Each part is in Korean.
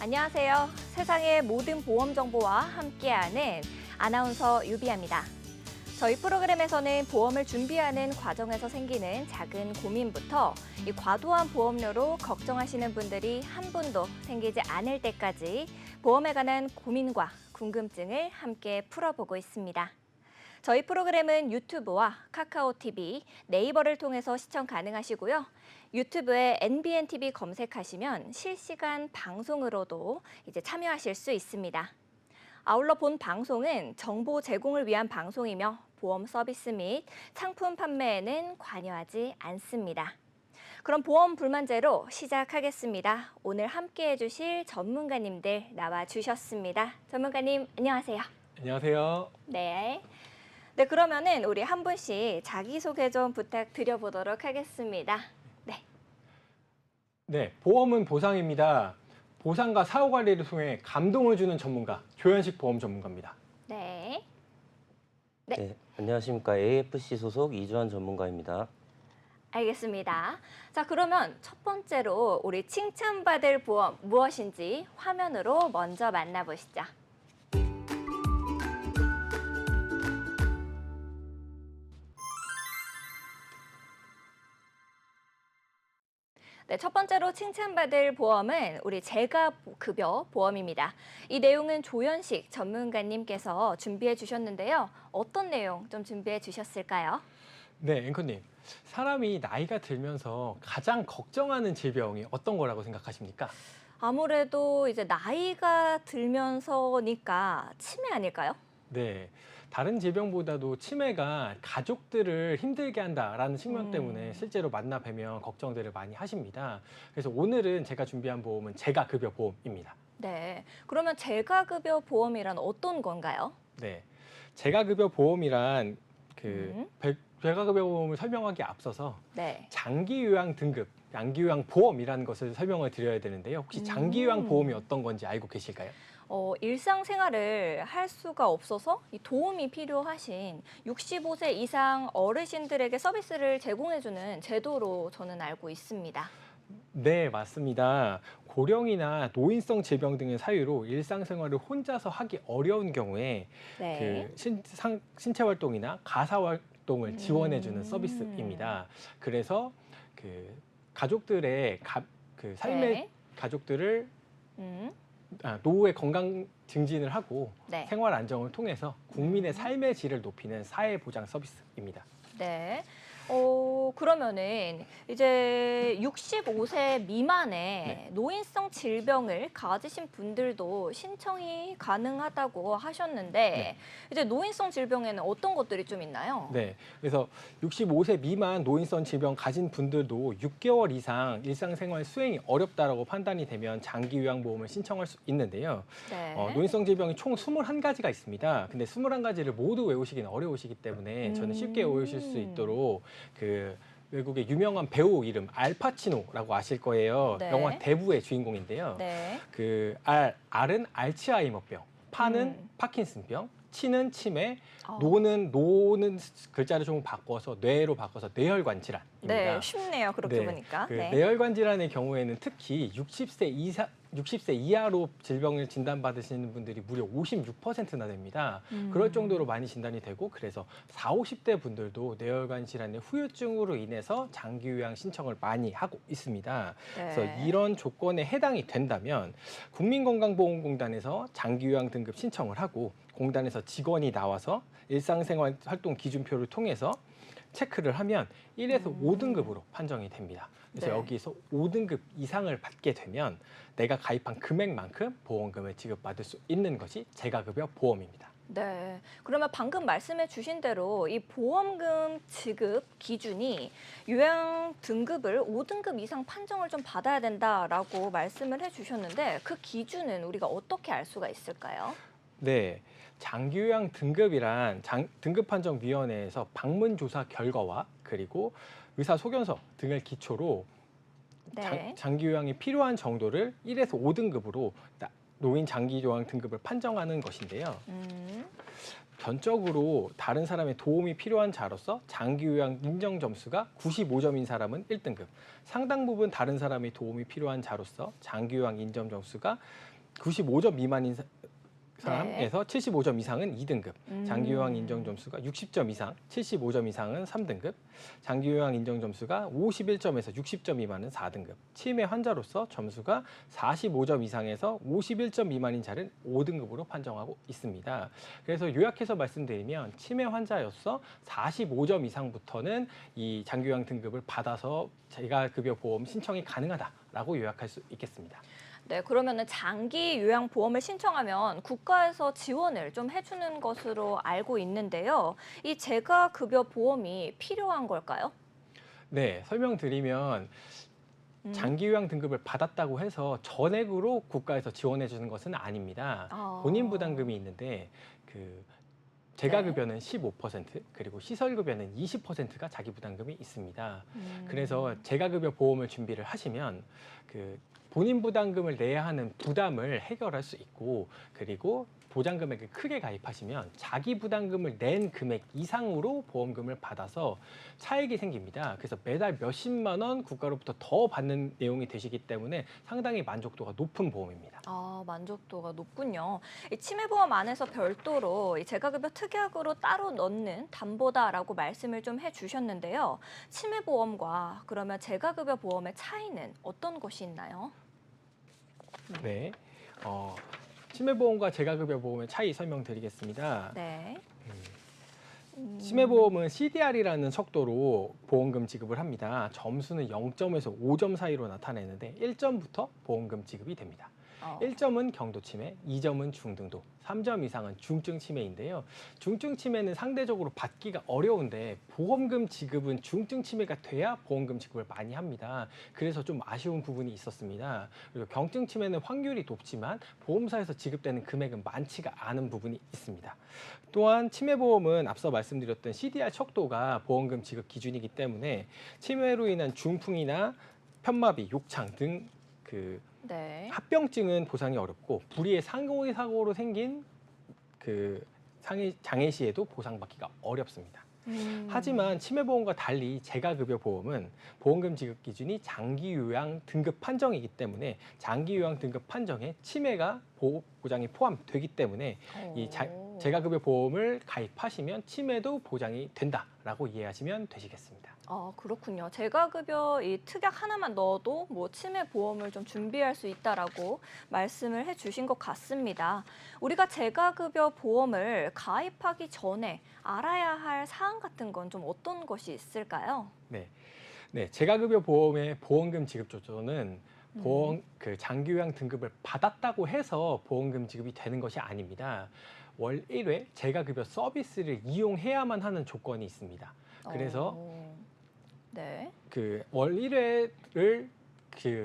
안녕하세요. 세상의 모든 보험 정보와 함께하는 아나운서 유비아입니다. 저희 프로그램에서는 보험을 준비하는 과정에서 생기는 작은 고민부터 이 과도한 보험료로 걱정하시는 분들이 한 분도 생기지 않을 때까지 보험에 관한 고민과 궁금증을 함께 풀어보고 있습니다. 저희 프로그램은 유튜브와 카카오TV, 네이버를 통해서 시청 가능하시고요. 유튜브에 NBNTV 검색하시면 실시간 방송으로도 이제 참여하실 수 있습니다. 아울러 본 방송은 정보 제공을 위한 방송이며 보험 서비스 및 상품 판매에는 관여하지 않습니다. 그럼 보험 불만제로 시작하겠습니다. 오늘 함께해 주실 전문가님들 나와 주셨습니다. 전문가님 안녕하세요. 안녕하세요. 네. 네, 그러면은 우리 한 분씩 자기소개 좀 부탁드려보도록 하겠습니다. 네. 네, 보험은 보상입니다. 보상과 사후 관리를 통해 감동을 주는 전문가, 조현식 보험 전문가입니다. 네. 네, 안녕하십니까. AFC 소속 이주환 전문가입니다. 알겠습니다. 자, 그러면 첫 번째로 우리 칭찬받을 보험 무엇인지 화면으로 먼저 만나보시죠. 네, 첫 번째로 칭찬받을 보험은 우리 재가급여 보험입니다. 이 내용은 조현식 전문가님께서 준비해 주셨는데요. 어떤 내용 좀 준비해 주셨을까요? 네, 앵커님. 사람이 나이가 들면서 가장 걱정하는 질병이 어떤 거라고 생각하십니까? 아무래도 이제 나이가 들면서니까 치매 아닐까요? 네, 다른 질병보다도 치매가 가족들을 힘들게 한다라는 측면 때문에 실제로 만나 뵈면 걱정들을 많이 하십니다. 그래서 오늘은 제가 준비한 보험은 재가급여 보험입니다. 네. 그러면 재가급여 보험이란 어떤 건가요? 네, 재가급여 보험이란 음. 재가급여 보험을 설명하기에 앞서서 네. 장기요양 등급, 장기요양 보험이라는 것을 설명을 드려야 되는데요. 혹시 장기요양 보험이 어떤 건지 알고 계실까요? 일상생활을 할 수가 없어서 이 도움이 필요하신 65세 이상 어르신들에게 서비스를 제공해주는 제도로 저는 알고 있습니다. 네, 맞습니다. 고령이나 노인성 질병 등의 사유로 일상생활을 혼자서 하기 어려운 경우에 네. 신체 활동이나 가사 활동을 지원해주는 서비스입니다. 그래서 가족들의 삶의 네. 가족들을 음. 노후의 건강 증진을 하고 네. 생활 안정을 통해서 국민의 삶의 질을 높이는 사회보장 서비스입니다. 네. 그러면은 이제 65세 미만의 노인성 질병을 가지신 분들도 신청이 가능하다고 하셨는데 이제 노인성 질병에는 어떤 것들이 좀 있나요? 네, 그래서 65세 미만 노인성 질병 가진 분들도 6개월 이상 일상생활 수행이 어렵다라고 판단이 되면 장기요양보험을 신청할 수 있는데요. 네. 노인성 질병이 총 21가지가 있습니다. 근데 21가지를 모두 외우시기는 어려우시기 때문에 저는 쉽게 외우실 수 있도록 외국의 유명한 배우 이름 알파치노라고 아실 거예요. 네. 영화 대부의 주인공인데요. 네. 알은 알츠하이머병, 파는 파킨슨병, 치는 치매, 어. 노는 글자를 좀 바꿔서 뇌로 바꿔서 뇌혈관 질환입니다. 네, 쉽네요. 그렇게 보니까. 네. 뇌혈관 질환의 경우에는 특히 60세 이하로 질병을 진단받으시는 분들이 무려 56%나 됩니다. 그럴 정도로 많이 진단이 되고 그래서 40, 50대 분들도 뇌혈관 질환의 후유증으로 인해서 장기요양 신청을 많이 하고 있습니다. 네. 그래서 이런 조건에 해당이 된다면 국민건강보험공단에서 장기요양 등급 신청을 하고 공단에서 직원이 나와서 일상생활 활동 기준표를 통해서 체크를 하면 1에서 5등급으로 판정이 됩니다. 그래서 네. 여기서 5등급 이상을 받게 되면 내가 가입한 금액만큼 보험금을 지급받을 수 있는 것이 재가급여 보험입니다. 네. 그러면 방금 말씀해 주신 대로 이 보험금 지급 기준이 요양 등급을 5등급 이상 판정을 좀 받아야 된다라고 말씀을 해 주셨는데 그 기준은 우리가 어떻게 알 수가 있을까요? 네, 장기요양 등급이란 등급판정위원회에서 방문조사 결과와 그리고 의사소견서 등을 기초로 네. 장기요양이 필요한 정도를 1에서 5등급으로 노인 장기요양 등급을 판정하는 것인데요. 전적으로 다른 사람의 도움이 필요한 자로서 장기 요양 인정 점수가 95점인 사람은 1등급, 상당 부분 다른 사람의 도움이 필요한 자로서 장기 요양 인정 점수가 95점 미만인 사람에서 75점 이상은 2등급, 장기 요양 인정 점수가 60점 이상, 75점 이상은 3등급, 장기 요양 인정 점수가 51점에서 60점 미만은 4등급, 치매 환자로서 점수가 45점 이상에서 51점 미만인 자를 5등급으로 판정하고 있습니다. 그래서 요약해서 말씀드리면 치매 환자로서 45점 이상부터는 이 장기 요양 등급을 받아서 재가급여 보험 신청이 가능하다라고 요약할 수 있겠습니다. 네, 그러면은 장기 요양 보험을 신청하면 국가에서 지원을 좀 해주는 것으로 알고 있는데요. 이 재가급여 보험이 필요한 걸까요? 네, 설명드리면 장기 요양 등급을 받았다고 해서 전액으로 국가에서 지원해 주는 것은 아닙니다. 본인 부담금이 있는데 재가급여는 15%, 그리고 시설급여는 20%가 자기 부담금이 있습니다. 그래서 재가급여 보험을 준비를 하시면 본인 부담금을 내야 하는 부담을 해결할 수 있고, 그리고 보장 금액을 크게 가입하시면 자기 부담금을 낸 금액 이상으로 보험금을 받아서 차익이 생깁니다. 그래서 매달 몇십만 원 국가로부터 더 받는 내용이 되시기 때문에 상당히 만족도가 높은 보험입니다. 만족도가 높군요. 이 치매보험 안에서 별도로 이 재가급여 특약으로 따로 넣는 담보다라고 말씀을 좀 해주셨는데요. 치매보험과 그러면 재가급여 보험의 차이는 어떤 것이 있나요? 네, 치매보험과 재가급여 보험의 차이 설명드리겠습니다. 네. 치매보험은 CDR이라는 척도로 보험금 지급을 합니다. 점수는 0점에서 5점 사이로 나타내는데 1점부터 보험금 지급이 됩니다. 1점은 경도 치매, 2점은 중등도, 3점 이상은 중증 치매인데요. 중증 치매는 상대적으로 받기가 어려운데 보험금 지급은 중증 치매가 돼야 보험금 지급을 많이 합니다. 그래서 좀 아쉬운 부분이 있었습니다. 그리고 경증 치매는 확률이 높지만 보험사에서 지급되는 금액은 많지가 않은 부분이 있습니다. 또한 치매보험은 앞서 말씀드렸던 CDR 척도가 보험금 지급 기준이기 때문에 치매로 인한 중풍이나 편마비, 욕창 등 네. 합병증은 보상이 어렵고 불의의 사고로 생긴 장애 시에도 보상받기가 어렵습니다. 하지만 치매보험과 달리 재가급여 보험은 보험금 지급 기준이 장기 요양 등급 판정이기 때문에 장기 요양 등급 판정에 치매가 보장이 포함되기 때문에 이 재가급여 보험을 가입하시면 치매도 보장이 된다라고 이해하시면 되시겠습니다. 그렇군요. 재가급여 이 특약 하나만 넣어도 뭐 치매 보험을 좀 준비할 수 있다라고 말씀을 해주신 것 같습니다. 우리가 재가급여 보험을 가입하기 전에 알아야 할 사항 같은 건 좀 어떤 것이 있을까요? 네, 재가급여 보험의 보험금 지급 조건은 장기 요양 등급을 받았다고 해서 보험금 지급이 되는 것이 아닙니다. 월 1회 재가급여 서비스를 이용해야만 하는 조건이 있습니다. 그래서 네. 월 1회를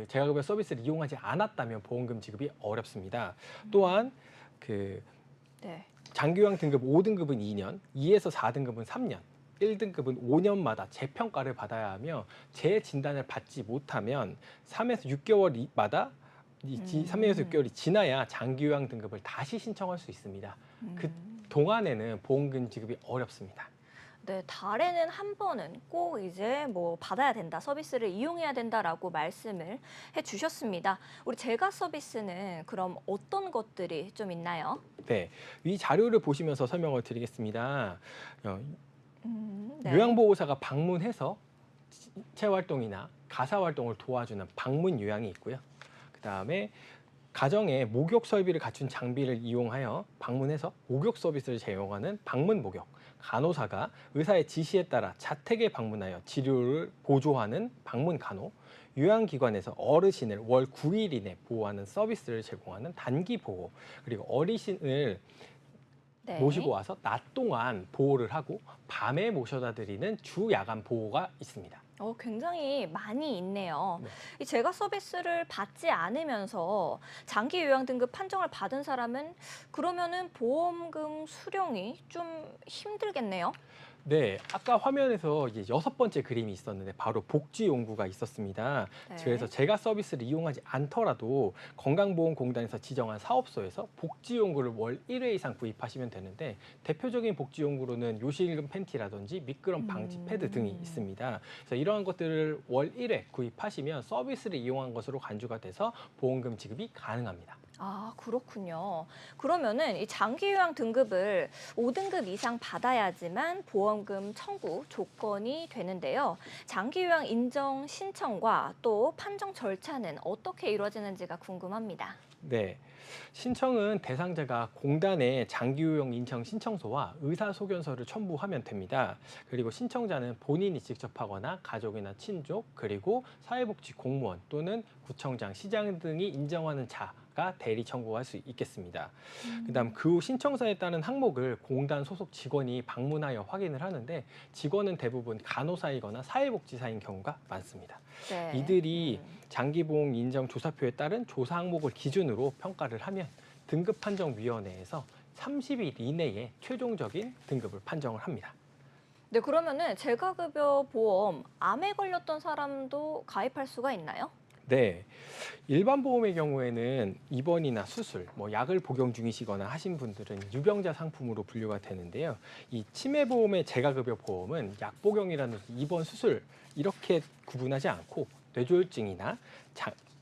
재가급여 서비스를 이용하지 않았다면 보험금 지급이 어렵습니다. 또한 네. 장기 요양 등급 5등급은 2년, 2에서 4등급은 3년, 1등급은 5년마다 재평가를 받아야 하며 재진단을 받지 못하면 3에서 6개월마다 3에서 6개월이 지나야 장기 요양 등급을 다시 신청할 수 있습니다. 그 동안에는 보험금 지급이 어렵습니다. 네, 달에는 한 번은 꼭 이제 뭐 받아야 된다, 서비스를 이용해야 된다라고 말씀을 해주셨습니다. 우리 재가 서비스는 그럼 어떤 것들이 좀 있나요? 네, 이 자료를 보시면서 설명을 드리겠습니다. 네. 요양보호사가 방문해서 체활동이나 가사활동을 도와주는 방문 요양이 있고요. 그다음에 가정에 목욕 설비를 갖춘 장비를 이용하여 방문해서 목욕 서비스를 제공하는 방문 목욕, 간호사가 의사의 지시에 따라 자택에 방문하여 치료를 보조하는 방문 간호, 요양기관에서 어르신을 월 9일 이내 보호하는 서비스를 제공하는 단기 보호, 그리고 어르신을 네. 모시고 와서 낮 동안 보호를 하고 밤에 모셔다 드리는 주 야간 보호가 있습니다. 굉장히 많이 있네요. 네. 이 재가 서비스를 받지 않으면서 장기 요양 등급 판정을 받은 사람은 그러면은 보험금 수령이 좀 힘들겠네요. 네, 아까 화면에서 이제 6번째 그림이 있었는데 바로 복지 용구가 있었습니다. 네. 그래서 제가 서비스를 이용하지 않더라도 건강보험공단에서 지정한 사업소에서 복지 용구를 월 1회 이상 구입하시면 되는데 대표적인 복지 용구로는 요실금 팬티라든지 미끄럼 방지 패드 등이 있습니다. 그래서 이러한 것들을 월 1회 구입하시면 서비스를 이용한 것으로 간주가 돼서 보험금 지급이 가능합니다. 아, 그렇군요. 그러면은 이 장기 요양 등급을 5등급 이상 받아야지만 보험금 청구 조건이 되는데요. 장기 요양 인정 신청과 또 판정 절차는 어떻게 이루어지는지가 궁금합니다. 네. 신청은 대상자가 공단의 장기요양 인청 신청서와 의사소견서를 첨부하면 됩니다. 그리고 신청자는 본인이 직접 하거나 가족이나 친족, 그리고 사회복지 공무원 또는 구청장, 시장 등이 인정하는 자가 대리 청구할 수 있겠습니다. 그다음 그 후 신청서에 따른 항목을 공단 소속 직원이 방문하여 확인을 하는데 직원은 대부분 간호사이거나 사회복지사인 경우가 많습니다. 네. 이들이 장기보험 인정 조사표에 따른 조사 항목을 기준으로 평가를 하면 등급판정위원회에서 30일 이내에 최종적인 등급을 판정을 합니다. 네, 그러면은 재가급여 보험 암에 걸렸던 사람도 가입할 수가 있나요? 네, 일반 보험의 경우에는 입원이나 수술, 약을 복용 중이시거나 하신 분들은 유병자 상품으로 분류가 되는데요. 이 치매보험의 재가급여 보험은 약 복용이라든지 입원, 수술 이렇게 구분하지 않고 뇌졸중이나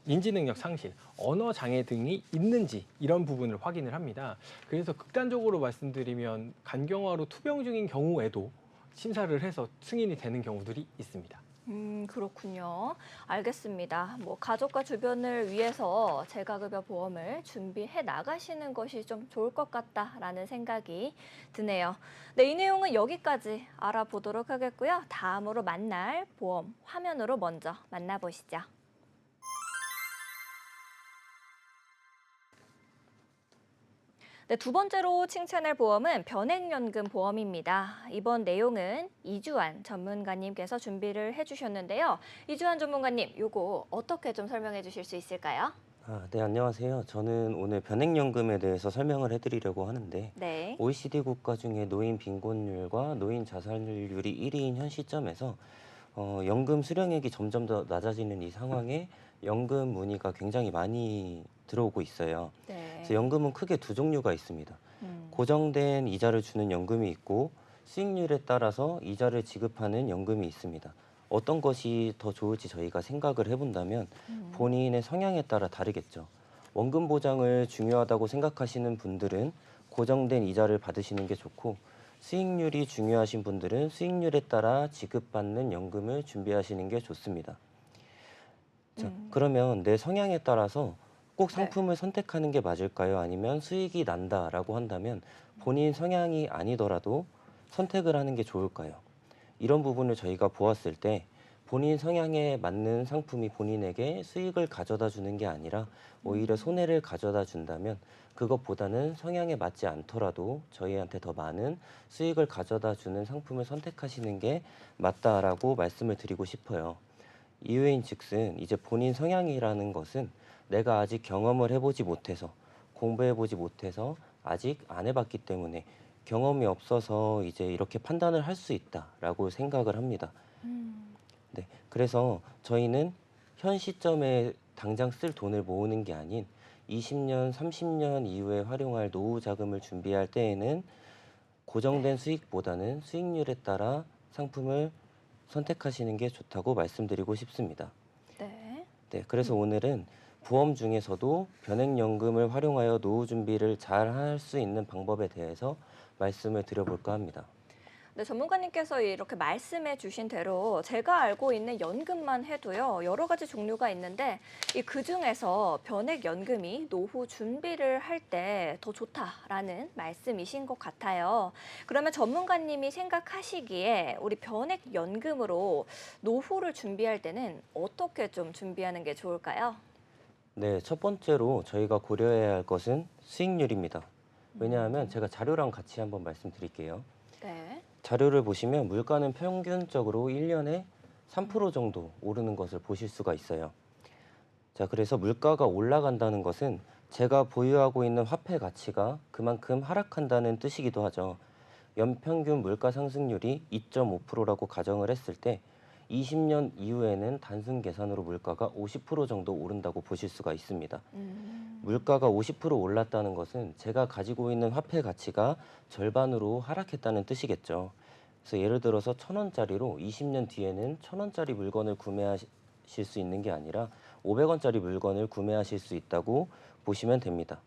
인지능력 상실, 언어 장애 등이 있는지 이런 부분을 확인을 합니다. 그래서 극단적으로 말씀드리면 간경화로 투병 중인 경우에도 심사를 해서 승인이 되는 경우들이 있습니다. 그렇군요. 알겠습니다. 가족과 주변을 위해서 재가급여 보험을 준비해 나가시는 것이 좀 좋을 것 같다라는 생각이 드네요. 네, 이 내용은 여기까지 알아보도록 하겠고요. 다음으로 만날 보험 화면으로 먼저 만나보시죠. 네, 두 번째로 칭찬할 보험은 변액연금 보험입니다. 이번 내용은 이주환 전문가님께서 준비를 해주셨는데요. 이주환 전문가님, 요거 어떻게 좀 설명해 주실 수 있을까요? 네, 안녕하세요. 저는 오늘 변액연금에 대해서 설명을 해드리려고 하는데 네. OECD 국가 중에 노인 빈곤율과 노인 자살률이 1위인 현 시점에서 연금 수령액이 점점 더 낮아지는 이 상황에 연금 문의가 굉장히 많이 들어오고 있어요. 네. 그래서 연금은 크게 두 종류가 있습니다. 고정된 이자를 주는 연금이 있고 수익률에 따라서 이자를 지급하는 연금이 있습니다. 어떤 것이 더 좋을지 저희가 생각을 해본다면 본인의 성향에 따라 다르겠죠. 원금 보장을 중요하다고 생각하시는 분들은 고정된 이자를 받으시는 게 좋고 수익률이 중요하신 분들은 수익률에 따라 지급받는 연금을 준비하시는 게 좋습니다. 자, 그러면 내 성향에 따라서 꼭 상품을 선택하는 게 맞을까요? 아니면 수익이 난다라고 한다면 본인 성향이 아니더라도 선택을 하는 게 좋을까요? 이런 부분을 저희가 보았을 때 본인 성향에 맞는 상품이 본인에게 수익을 가져다 주는 게 아니라 오히려 손해를 가져다 준다면 그것보다는 성향에 맞지 않더라도 저희한테 더 많은 수익을 가져다 주는 상품을 선택하시는 게 맞다라고 말씀을 드리고 싶어요. 이유인 즉슨 이제 본인 성향이라는 것은 내가 아직 경험을 해보지 못해서 공부해보지 못해서 아직 안 해봤기 때문에 경험이 없어서 이제 이렇게 판단을 할 수 있다라고 생각을 합니다. 네, 그래서 저희는 현 시점에 당장 쓸 돈을 모으는 게 아닌 20년, 30년 이후에 활용할 노후 자금을 준비할 때에는 고정된 수익보다는 수익률에 따라 상품을 선택하시는 게 좋다고 말씀드리고 싶습니다. 네. 네, 그래서 오늘은 보험 중에서도 변액연금을 활용하여 노후 준비를 잘 할 수 있는 방법에 대해서 말씀을 드려볼까 합니다. 네, 전문가님께서 이렇게 말씀해 주신 대로 제가 알고 있는 연금만 해도요, 여러 가지 종류가 있는데 그 중에서 변액연금이 노후 준비를 할 때 더 좋다라는 말씀이신 것 같아요. 그러면 전문가님이 생각하시기에 우리 변액연금으로 노후를 준비할 때는 어떻게 좀 준비하는 게 좋을까요? 네, 첫 번째로 저희가 고려해야 할 것은 수익률입니다. 왜냐하면 제가 자료랑 같이 한번 말씀드릴게요. 네. 자료를 보시면 물가는 평균적으로 1년에 3% 정도 오르는 것을 보실 수가 있어요. 자, 그래서 물가가 올라간다는 것은 제가 보유하고 있는 화폐 가치가 그만큼 하락한다는 뜻이기도 하죠. 연평균 물가 상승률이 2.5%라고 가정을 했을 때 20년 이후에는 단순 계산으로 물가가 50% 정도 오른다고 보실 수가 있습니다. 물가가 50% 올랐다는 것은 제가 가지고 있는 화폐 가치가 절반으로 하락했다는 뜻이겠죠. 그래서 예를 들어서 1,000원짜리로 20년 뒤에는 1,000원짜리 물건을 구매하실 수 있는 게 아니라 500원짜리 물건을 구매하실 수 있다고 보시면 됩니다.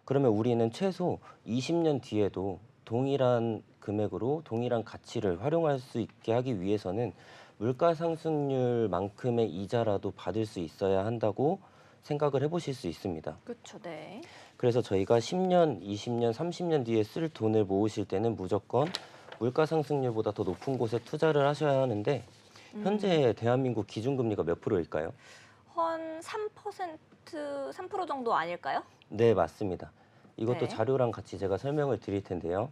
그러면 우리는 최소 20년 뒤에도 동일한 금액으로 동일한 가치를 활용할 수 있게 하기 위해서는 물가 상승률만큼의 이자라도 받을 수 있어야 한다고 생각을 해보실 수 있습니다. 그렇죠, 네. 그래서 저희가 10년, 20년, 30년 뒤에 쓸 돈을 모으실 때는 무조건 물가 상승률보다 더 높은 곳에 투자를 하셔야 하는데 현재 대한민국 기준금리가 몇 프로일까요? 한 3% 정도 아닐까요? 네, 맞습니다. 이것도 네. 자료랑 같이 제가 설명을 드릴 텐데요.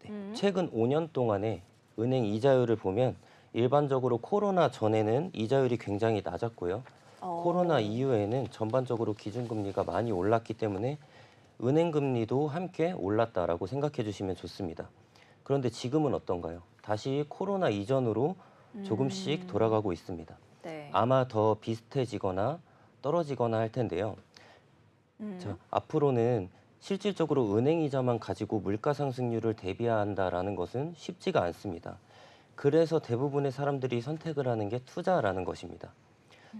네, 최근 5년 동안의 은행 이자율을 보면 일반적으로 코로나 전에는 이자율이 굉장히 낮았고요. 코로나 이후에는 전반적으로 기준금리가 많이 올랐기 때문에 은행금리도 함께 올랐다라고 생각해 주시면 좋습니다. 그런데 지금은 어떤가요? 다시 코로나 이전으로 조금씩 돌아가고 있습니다. 네. 아마 더 비슷해지거나 떨어지거나 할 텐데요. 자, 앞으로는 실질적으로 은행 이자만 가지고 물가 상승률을 대비한다라는 것은 쉽지가 않습니다. 그래서 대부분의 사람들이 선택을 하는 게 투자라는 것입니다.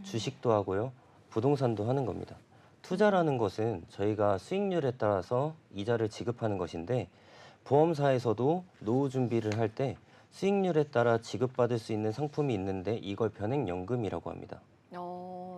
주식도 하고요, 부동산도 하는 겁니다. 투자라는 것은 저희가 수익률에 따라서 이자를 지급하는 것인데 보험사에서도 노후 준비를 할 때 수익률에 따라 지급받을 수 있는 상품이 있는데 이걸 변액연금이라고 합니다.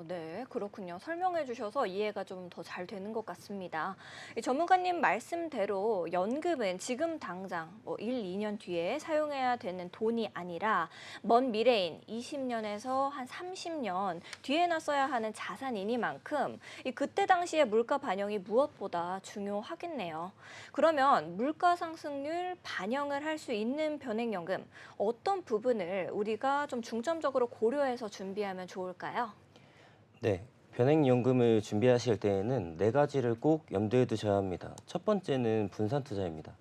네, 그렇군요. 설명해 주셔서 이해가 좀 더 잘 되는 것 같습니다. 이 전문가님 말씀대로 연금은 지금 당장 1, 2년 뒤에 사용해야 되는 돈이 아니라 먼 미래인 20년에서 한 30년 뒤에나 써야 하는 자산이니만큼 그때 당시의 물가 반영이 무엇보다 중요하겠네요. 그러면 물가 상승률 반영을 할 수 있는 변액연금, 어떤 부분을 우리가 좀 중점적으로 고려해서 준비하면 좋을까요? 네, 변액연금을 준비하실 때에는 네 가지를 꼭 염두에 두셔야 합니다. 첫 번째는 분산 투자입니다.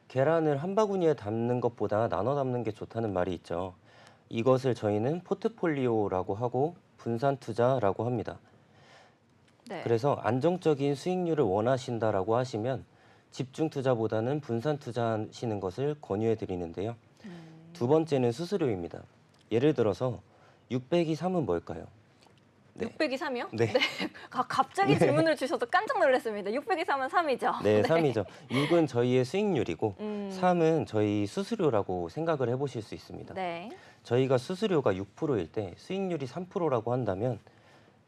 계란을 한 바구니에 담는 것보다 나눠 담는 게 좋다는 말이 있죠. 이것을 저희는 포트폴리오라고 하고 분산 투자라고 합니다. 네. 그래서 안정적인 수익률을 원하신다라고 하시면 집중 투자보다는 분산 투자하시는 것을 권유해 드리는데요. 두 번째는 수수료입니다. 예를 들어서 600이 3은 뭘까요? 네. 600이 3이요? 네. 갑자기 질문을 주셔서 깜짝 놀랐습니다. 600이 3은 3이죠? 네, 3이죠. 6은 저희의 수익률이고 3은 저희 수수료라고 생각을 해보실 수 있습니다. 네. 저희가 수수료가 6%일 때 수익률이 3%라고 한다면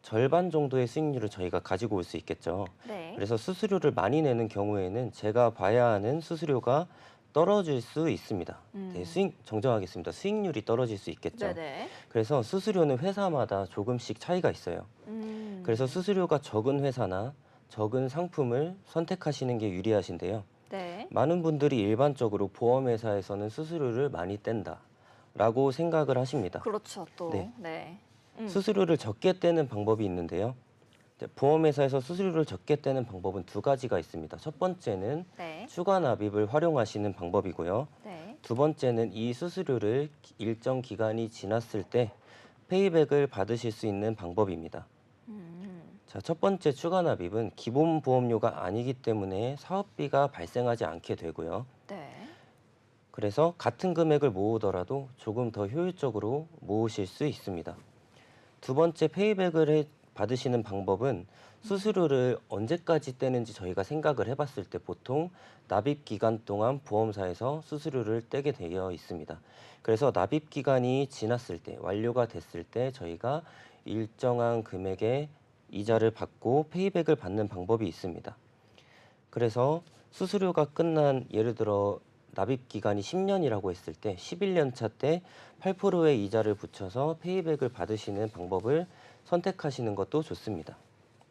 절반 정도의 수익률을 저희가 가지고 올 수 있겠죠. 네. 그래서 수수료를 많이 내는 경우에는 제가 봐야 하는 수수료가 떨어질 수 있습니다. 네, 정정하겠습니다. 수익률이 떨어질 수 있겠죠. 네네. 그래서 수수료는 회사마다 조금씩 차이가 있어요. 그래서 수수료가 적은 회사나 적은 상품을 선택하시는 게 유리하신데요. 네. 많은 분들이 일반적으로 보험회사에서는 수수료를 많이 뗀다라고 생각을 하십니다. 그렇죠, 또. 네. 네. 수수료를 적게 떼는 방법이 있는데요. 보험회사에서 수수료를 적게 떼는 방법은 두 가지가 있습니다. 첫 번째는 네. 추가 납입을 활용하시는 방법이고요. 네. 두 번째는 이 수수료를 일정 기간이 지났을 때 페이백을 받으실 수 있는 방법입니다. 자, 첫 번째 추가 납입은 기본 보험료가 아니기 때문에 사업비가 발생하지 않게 되고요. 네. 그래서 같은 금액을 모으더라도 조금 더 효율적으로 모으실 수 있습니다. 두 번째 페이백을 받으시는 방법은 수수료를 언제까지 떼는지 저희가 생각을 해봤을 때 보통 납입 기간 동안 보험사에서 수수료를 떼게 되어 있습니다. 그래서 납입 기간이 지났을 때, 완료가 됐을 때 저희가 일정한 금액의 이자를 받고 페이백을 받는 방법이 있습니다. 그래서 수수료가 끝난 예를 들어 납입 기간이 10년이라고 했을 때 11년 차 때 8%의 이자를 붙여서 페이백을 받으시는 방법을 선택하시는 것도 좋습니다.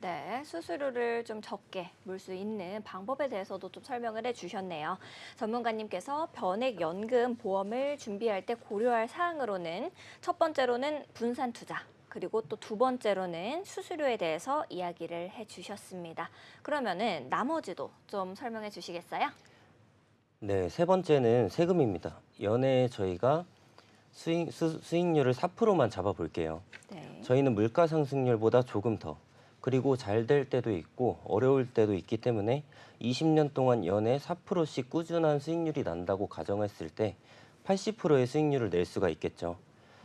네, 수수료를 좀 적게 물 수 있는 방법에 대해서도 좀 설명을 해주셨네요. 전문가님께서 변액연금 보험을 준비할 때 고려할 사항으로는 첫 번째로는 분산 투자, 그리고 또 두 번째로는 수수료에 대해서 이야기를 해주셨습니다. 그러면은 나머지도 좀 설명해 주시겠어요? 네, 세 번째는 세금입니다. 연에 저희가 수익률을 4%만 잡아볼게요. 네. 저희는 물가 상승률보다 조금 더, 그리고 잘 될 때도 있고 어려울 때도 있기 때문에 20년 동안 연에 4%씩 꾸준한 수익률이 난다고 가정했을 때 80%의 수익률을 낼 수가 있겠죠.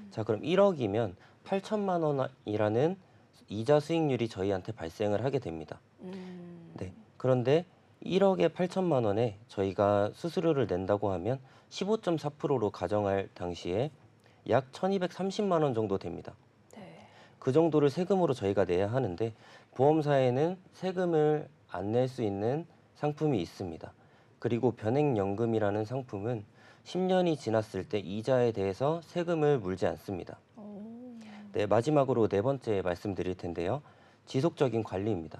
자, 그럼 1억이면 8천만 원이라는 이자 수익률이 저희한테 발생을 하게 됩니다. 네. 그런데 1억에 8천만 원에 저희가 수수료를 낸다고 하면 15.4%로 가정할 당시에 약 1,230만 원 정도 됩니다. 네. 그 정도를 세금으로 저희가 내야 하는데 보험사에는 세금을 안 낼 수 있는 상품이 있습니다. 그리고 변액연금이라는 상품은 10년이 지났을 때 이자에 대해서 세금을 물지 않습니다. 오. 네, 마지막으로 네 번째 말씀드릴 텐데요. 지속적인 관리입니다.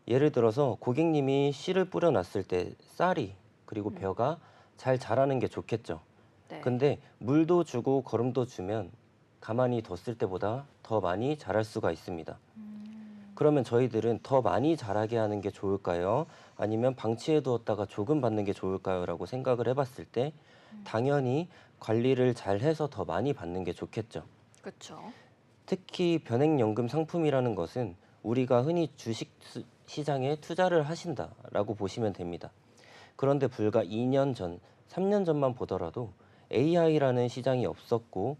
예를 들어서 고객님이 씨를 뿌려놨을 때 쌀이 그리고 벼가 잘 자라는 게 좋겠죠. 네. 근데 물도 주고 거름도 주면 가만히 뒀을 때보다 더 많이 자랄 수가 있습니다. 그러면 저희들은 더 많이 자라게 하는 게 좋을까요? 아니면 방치해 두었다가 조금 받는 게 좋을까요? 라고 생각을 해봤을 때 당연히 관리를 잘 해서 더 많이 받는 게 좋겠죠. 그렇죠. 특히 변액연금 상품이라는 것은 우리가 흔히 주식 시장에 투자를 하신다라고 보시면 됩니다. 그런데 불과 2년 전, 3년 전만 보더라도 AI라는 시장이 없었고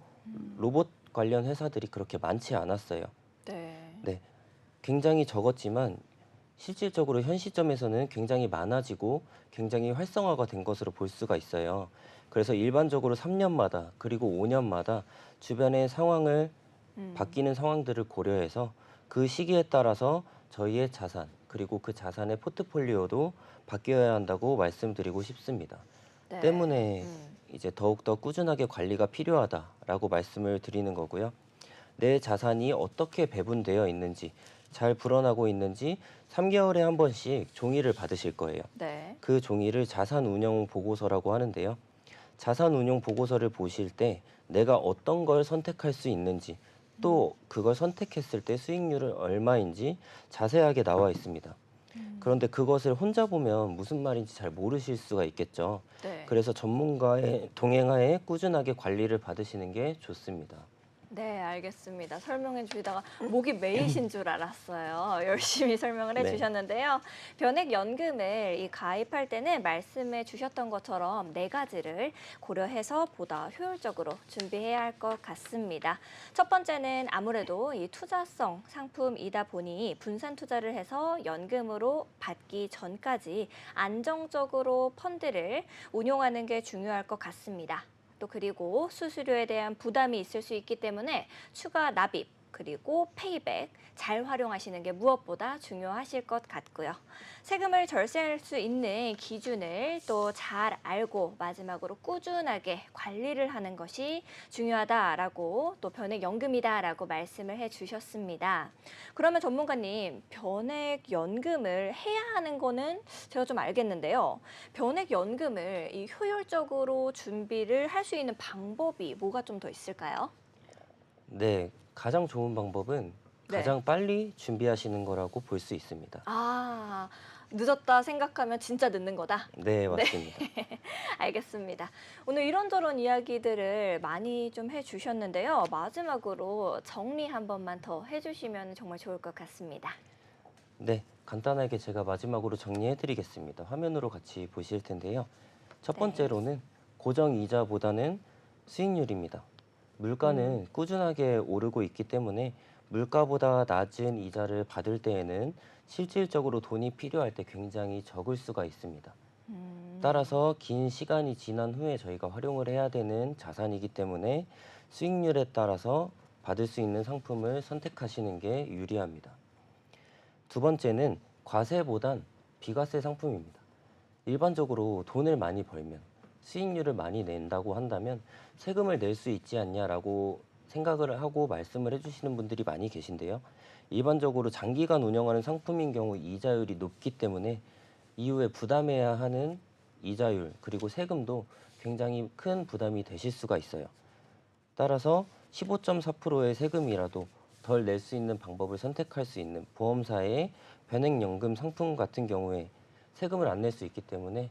로봇 관련 회사들이 그렇게 많지 않았어요. 네. 네, 굉장히 적었지만 실질적으로 현 시점에서는 굉장히 많아지고 굉장히 활성화가 된 것으로 볼 수가 있어요. 그래서 일반적으로 3년마다 그리고 5년마다 주변의 상황을 바뀌는 상황들을 고려해서 그 시기에 따라서 저희의 자산 그리고 그 자산의 포트폴리오도 바뀌어야 한다고 말씀드리고 싶습니다. 네. 때문에 이제 더욱더 꾸준하게 관리가 필요하다라고 말씀을 드리는 거고요. 내 자산이 어떻게 배분되어 있는지, 잘 불어나고 있는지 3개월에 한 번씩 종이를 받으실 거예요. 네. 그 종이를 자산 운용 보고서라고 하는데요. 자산 운용 보고서를 보실 때 내가 어떤 걸 선택할 수 있는지, 또 그걸 선택했을 때 수익률은 얼마인지 자세하게 나와 있습니다. 그런데 그것을 혼자 보면 무슨 말인지 잘 모르실 수가 있겠죠. 네. 그래서 전문가의 동행하에 꾸준하게 관리를 받으시는 게 좋습니다. 네, 알겠습니다. 설명해 주시다가 목이 메이신 줄 알았어요. 열심히 설명을 네. 해주셨는데요. 변액연금을 가입할 때는 말씀해 주셨던 것처럼 네 가지를 고려해서 보다 효율적으로 준비해야 할 것 같습니다. 첫 번째는 아무래도 이 투자성 상품이다 보니 분산 투자를 해서 연금으로 받기 전까지 안정적으로 펀드를 운용하는 게 중요할 것 같습니다. 또 그리고 수수료에 대한 부담이 있을 수 있기 때문에 추가 납입 그리고 페이백 잘 활용하시는 게 무엇보다 중요하실 것 같고요. 세금을 절세할 수 있는 기준을 또 잘 알고 마지막으로 꾸준하게 관리를 하는 것이 중요하다라고 또 변액연금이다라고 말씀을 해주셨습니다. 그러면 전문가님, 변액연금을 해야 하는 거는 제가 좀 알겠는데요. 변액연금을 이 효율적으로 준비를 할 수 있는 방법이 뭐가 좀 더 있을까요? 네, 가장 좋은 방법은 네. 가장 빨리 준비하시는 거라고 볼 수 있습니다. 아, 늦었다 생각하면 진짜 늦는 거다. 네, 맞습니다. 알겠습니다. 오늘 이런저런 이야기들을 많이 좀 해주셨는데요. 마지막으로 정리 한 번만 더 해주시면 정말 좋을 것 같습니다. 네, 간단하게 제가 마지막으로 정리해 드리겠습니다. 화면으로 같이 보실 텐데요. 첫 네. 번째로는 고정 이자보다는 수익률입니다. 물가는 꾸준하게 오르고 있기 때문에 물가보다 낮은 이자를 받을 때에는 실질적으로 돈이 필요할 때 굉장히 적을 수가 있습니다. 따라서 긴 시간이 지난 후에 저희가 활용을 해야 되는 자산이기 때문에 수익률에 따라서 받을 수 있는 상품을 선택하시는 게 유리합니다. 두 번째는 과세보단 비과세 상품입니다. 일반적으로 돈을 많이 벌면 수익률을 많이 낸다고 한다면 세금을 낼 수 있지 않냐라고 생각을 하고 말씀을 해주시는 분들이 많이 계신데요. 일반적으로 장기간 운영하는 상품인 경우 이자율이 높기 때문에 이후에 부담해야 하는 이자율 그리고 세금도 굉장히 큰 부담이 되실 수가 있어요. 따라서 15.4%의 세금이라도 덜 낼 수 있는 방법을 선택할 수 있는 보험사의 변액연금 상품 같은 경우에 세금을 안 낼 수 있기 때문에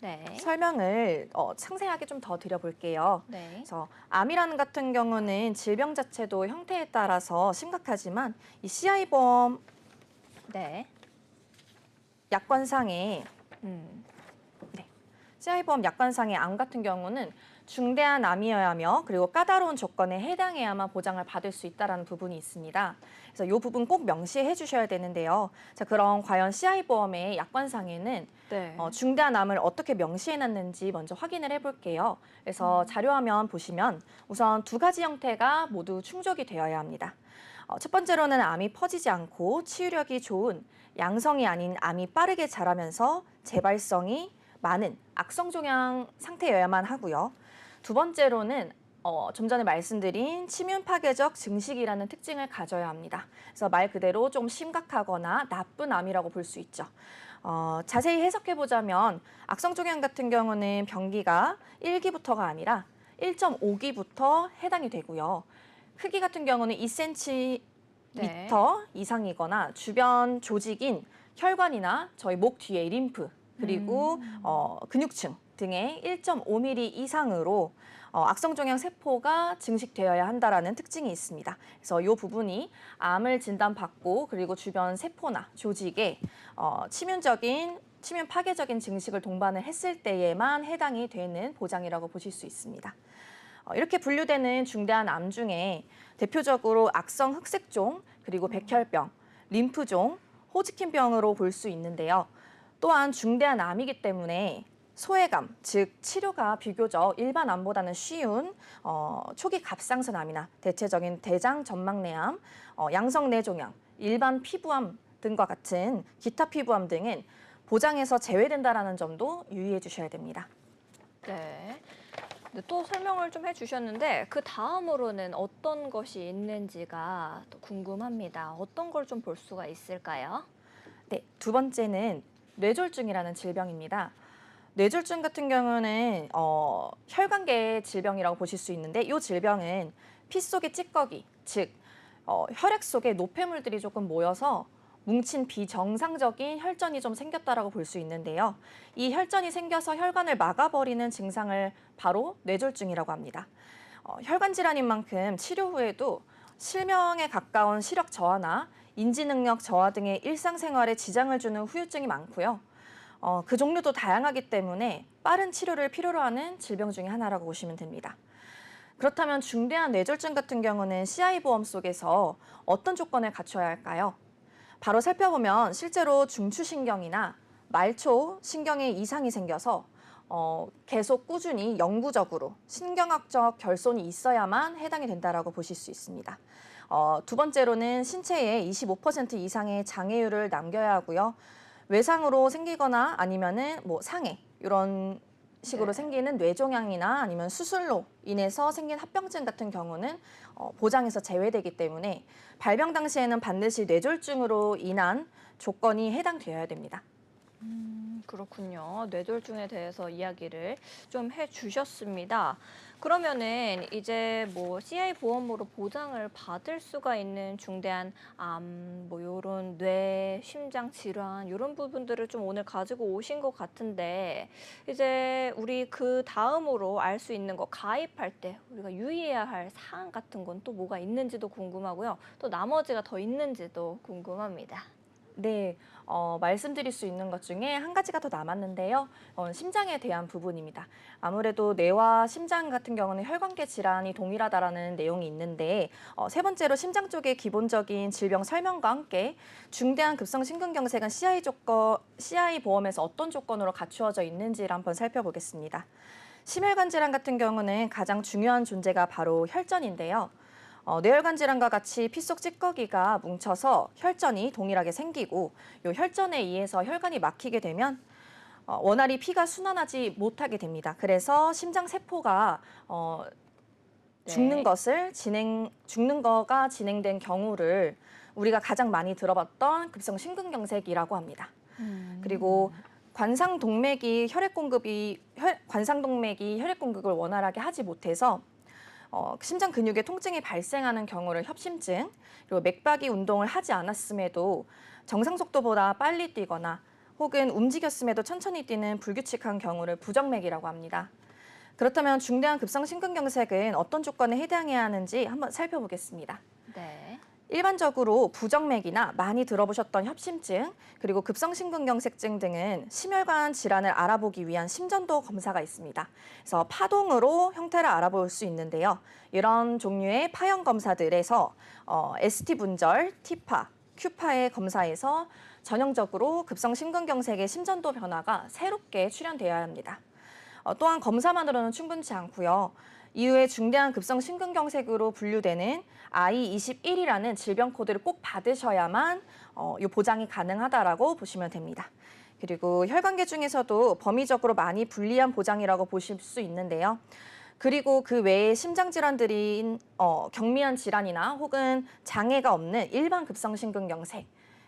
네. 설명을 상세하게 좀 더 드려볼게요. 네. 그래서 암이라는 같은 경우는 질병 자체도 형태에 따라서 심각하지만 이 CI보험 네. 약관상의 CI보험 약관상의 암 같은 경우는 중대한 암이어야 하며 그리고 까다로운 조건에 해당해야만 보장을 받을 수 있다는 부분이 있습니다. 그래서 이 부분 꼭 명시해 주셔야 되는데요. 자, 그럼 과연 CI보험의 약관상에는 네. 중대한 암을 어떻게 명시해놨는지 먼저 확인을 해볼게요. 그래서 자료화면 보시면 우선 두 가지 형태가 모두 충족이 되어야 합니다. 첫 번째로는 암이 퍼지지 않고 치유력이 좋은 양성이 아닌 암이 빠르게 자라면서 재발성이 많은 악성 종양 상태여야만 하고요. 두 번째로는 좀 전에 말씀드린 치명 파괴적 증식이라는 특징을 가져야 합니다. 그래서 말 그대로 좀 심각하거나 나쁜 암이라고 볼 수 있죠. 자세히 해석해 보자면 악성 종양 같은 경우는 병기가 1기부터가 아니라 1.5기부터 해당이 되고요. 크기 같은 경우는 2cm 네. 이상이거나 주변 조직인 혈관이나 저희 목 뒤에 림프 그리고 근육층 등의 1.5mm 이상으로 악성 종양 세포가 증식되어야 한다라는 특징이 있습니다. 그래서 이 부분이 암을 진단받고 그리고 주변 세포나 조직에 치명 파괴적인 증식을 동반을 했을 때에만 해당이 되는 보장이라고 보실 수 있습니다. 이렇게 분류되는 중대한 암 중에 대표적으로 악성 흑색종, 그리고 백혈병, 림프종, 호지킨병으로 볼 수 있는데요. 또한 중대한 암이기 때문에 소외감, 즉 치료가 비교적 일반 암보다는 쉬운 초기 갑상선암이나 대체적인 대장 전막내암, 양성내종양, 일반 피부암 등과 같은 기타 피부암 등은 보장에서 제외된다라는 점도 유의해 주셔야 됩니다. 네. 또 설명을 좀 해주셨는데 그 다음으로는 어떤 것이 있는지가 또 궁금합니다. 어떤 걸 좀 볼 수가 있을까요? 네, 두 번째는 뇌졸중이라는 질병입니다. 뇌졸중 같은 경우는 혈관계 질병이라고 보실 수 있는데 이 질병은 피 속의 찌꺼기, 즉 혈액 속에 노폐물들이 조금 모여서 뭉친 비정상적인 혈전이 좀 생겼다라고 볼 수 있는데요. 이 혈전이 생겨서 혈관을 막아버리는 증상을 바로 뇌졸중이라고 합니다. 혈관 질환인 만큼 치료 후에도 실명에 가까운 시력 저하나 인지 능력 저하 등의 일상생활에 지장을 주는 후유증이 많고요. 그 종류도 다양하기 때문에 빠른 치료를 필요로 하는 질병 중에 하나라고 보시면 됩니다. 그렇다면 중대한 뇌졸중 같은 경우는 CI보험 속에서 어떤 조건을 갖춰야 할까요? 바로 살펴보면 실제로 중추신경이나 말초 신경에 이상이 생겨서 계속 꾸준히 영구적으로 신경학적 결손이 있어야만 해당이 된다라고 보실 수 있습니다. 두 번째로는 신체에 25% 이상의 장애율을 남겨야 하고요. 외상으로 생기거나 아니면은 상해 이런 식으로 생기는 뇌종양이나 아니면 수술로 인해서 생긴 합병증 같은 경우는 보장에서 제외되기 때문에 발병 당시에는 반드시 뇌졸중으로 인한 조건이 해당되어야 됩니다. 그렇군요. 뇌졸중에 대해서 이야기를 좀 해주셨습니다. 그러면은 이제 CI 보험으로 보장을 받을 수가 있는 중대한 암, 요런 뇌, 심장 질환 요런 부분들을 좀 오늘 가지고 오신 것 같은데 이제 우리 그 다음으로 알 수 있는 거 가입할 때 우리가 유의해야 할 사항 같은 건 또 뭐가 있는지도 궁금하고요. 또 나머지가 더 있는지도 궁금합니다. 네, 말씀드릴 수 있는 것 중에 한 가지가 더 남았는데요. 심장에 대한 부분입니다. 아무래도 뇌와 심장 같은 경우는 혈관계 질환이 동일하다라는 내용이 있는데 세 번째로 심장 쪽의 기본적인 질병 설명과 함께 중대한 급성 심근경색은 CI 보험에서 어떤 조건으로 갖추어져 있는지를 한번 살펴보겠습니다. 심혈관 질환 같은 경우는 가장 중요한 존재가 바로 혈전인데요. 뇌혈관 질환과 같이 피 속 찌꺼기가 뭉쳐서 혈전이 동일하게 생기고 이 혈전에 의해서 혈관이 막히게 되면 원활히 피가 순환하지 못하게 됩니다. 그래서 심장 세포가 죽는 거가 진행된 경우를 우리가 가장 많이 들어봤던 급성 심근경색이라고 합니다. 그리고 관상동맥이 혈액 공급을 원활하게 하지 못해서 심장 근육에 통증이 발생하는 경우를 협심증, 그리고 맥박이 운동을 하지 않았음에도 정상 속도보다 빨리 뛰거나 혹은 움직였음에도 천천히 뛰는 불규칙한 경우를 부정맥이라고 합니다. 그렇다면 중대한 급성 심근경색은 어떤 조건에 해당해야 하는지 한번 살펴보겠습니다. 네. 일반적으로 부정맥이나 많이 들어보셨던 협심증, 그리고 급성심근경색증 등은 심혈관 질환을 알아보기 위한 심전도 검사가 있습니다. 그래서 파동으로 형태를 알아볼 수 있는데요. 이런 종류의 파형 검사들에서 ST 분절, T파, Q파의 검사에서 전형적으로 급성심근경색의 심전도 변화가 새롭게 출현되어야 합니다. 또한 검사만으로는 충분치 않고요. 이후에 중대한 급성 심근경색으로 분류되는 I21이라는 질병 코드를 꼭 받으셔야만 이 보장이 가능하다라고 보시면 됩니다. 그리고 혈관계 중에서도 범위적으로 많이 불리한 보장이라고 보실 수 있는데요. 그리고 그 외에 심장 질환들인 경미한 질환이나 혹은 장애가 없는 일반 급성 심근경색,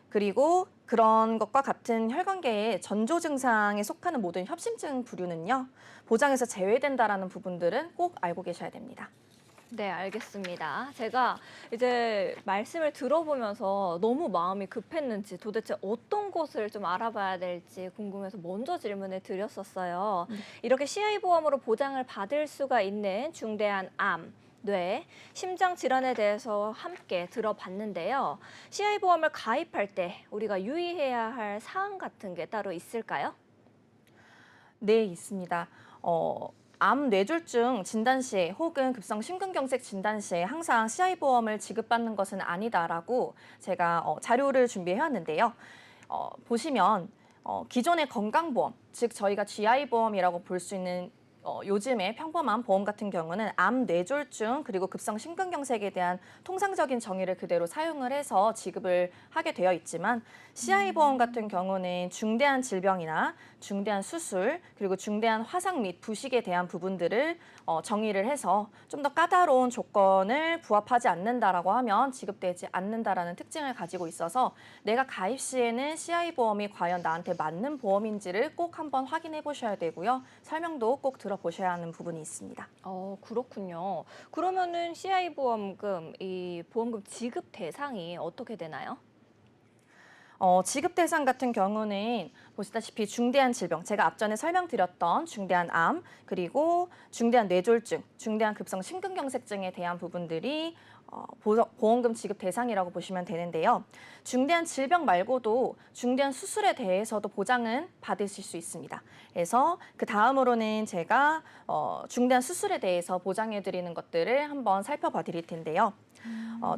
그리고 그런 것과 같은 혈관계의 전조 증상에 속하는 모든 협심증 부류는요, 보장에서 제외된다라는 부분들은 꼭 알고 계셔야 됩니다. 네, 알겠습니다. 제가 이제 말씀을 들어보면서 너무 마음이 급했는지 도대체 어떤 것을 좀 알아봐야 될지 궁금해서 먼저 질문을 드렸었어요. 이렇게 CI 보험으로 보장을 받을 수가 있는 중대한 암, 뇌, 심장 질환에 대해서 함께 들어봤는데요. CI 보험을 가입할 때 우리가 유의해야 할 사항 같은 게 따로 있을까요? 네, 있습니다. 암 뇌졸중 진단 시에 혹은 급성 심근경색 진단 시에 항상 CI 보험을 지급받는 것은 아니다라고 제가 자료를 준비해왔는데요. 보시면 기존의 건강보험, 즉 저희가 GI 보험이라고 볼 수 있는 요즘의 평범한 보험 같은 경우는 암 뇌졸중 그리고 급성 심근경색에 대한 통상적인 정의를 그대로 사용을 해서 지급을 하게 되어 있지만 CI 보험 같은 경우는 중대한 질병이나 중대한 수술 그리고 중대한 화상 및 부식에 대한 부분들을 정의를 해서 좀 더 까다로운 조건을 부합하지 않는다라고 하면 지급되지 않는다라는 특징을 가지고 있어서 내가 가입 시에는 CI 보험이 과연 나한테 맞는 보험인지를 꼭 한번 확인해 보셔야 되고요. 설명도 꼭 들어보셔야 하는 부분이 있습니다. 그렇군요. 그러면은 CI 보험금, 이 보험금 지급 대상이 어떻게 되나요? 지급 대상 같은 경우는 보시다시피 중대한 질병, 제가 앞전에 설명드렸던 중대한 암, 그리고 중대한 뇌졸중, 중대한 급성 심근경색증에 대한 부분들이 보험금 지급 대상이라고 보시면 되는데요. 중대한 질병 말고도 중대한 수술에 대해서도 보장은 받으실 수 있습니다. 그래서 그 다음으로는 제가 중대한 수술에 대해서 보장해 드리는 것들을 한번 살펴봐 드릴 텐데요.